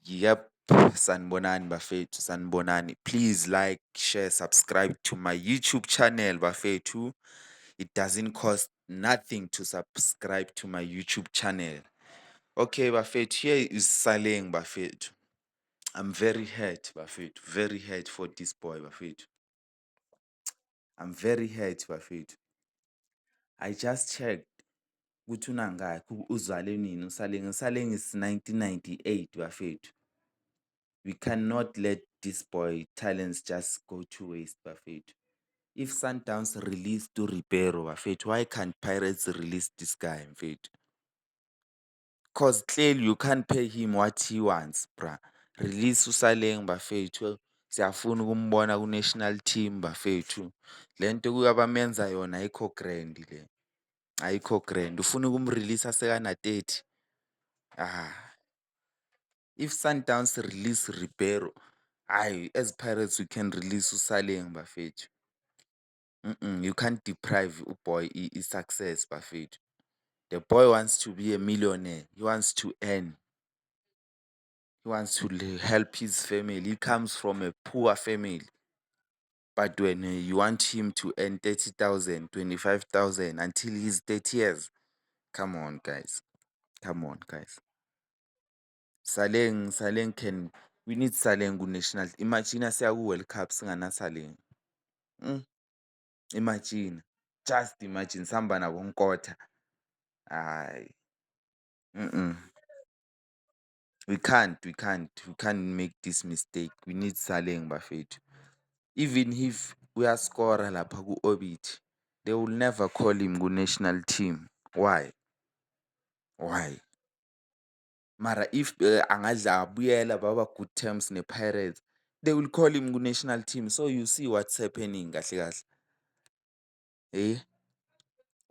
Yep, sanibonani bafethu, sanibonani. Please like, share, subscribe to my YouTube channel bafethu. It doesn't cost nothing to subscribe to my YouTube channel. Okay, bafethu, here is Saleng bafethu. I'm very hurt bafethu, very hurt for this boy bafethu. I'm very hurt bafethu. I just checked ukuthi unangakhi uzalwe nini uSaleng. uSaleng is 1998 bafethu. We cannot let this boy talents just go to waste bafethu. If Sundowns release to Ribeiro bafethu, why can't Pirates release this guy mfethu? Cause clearly you can't pay him what he wants, bruh. Release uSaleng bafethu. Siyafuna ukumbona ku-national team bafethu. Lento kuyabamenza yona ayikho grand le. Ayikho grand. Ufuna ukumrelease sekana 30. If Sundowns release Ribeiro, as Pirates we can release uSaleng bafethu. You can't deprive boy his success bafethu. The boy wants to be a millionaire. He wants to earn. He wants to help his family. He comes from a poor family. But when you want him to earn 30,000, 25,000 until he's 30 years, come on, guys. Come on, guys. Saleng we need Saleng ku-national. Imagine siya ku-World Cup singana Saleng. Imagine. Just imagine sihamba nabo nkotha. Hayi. We can't make this mistake. We need Saleng bafethu. Even if uyascora lapha ku-orbit, they will never call him ku-national team. Why? Mara if angadla abuyela baba good terms ne-Pirates, they will call him ku-national team. So you see what's happening kahle kahle.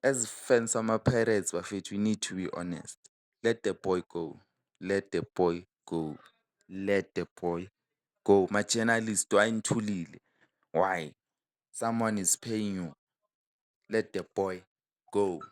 As fans ama-Pirates bafethu, we need to be honest. Let the boy go. Let the boy go. Let the boy go. Ma-journalist wayinithulile. Why? Someone is paying you. Let the boy go.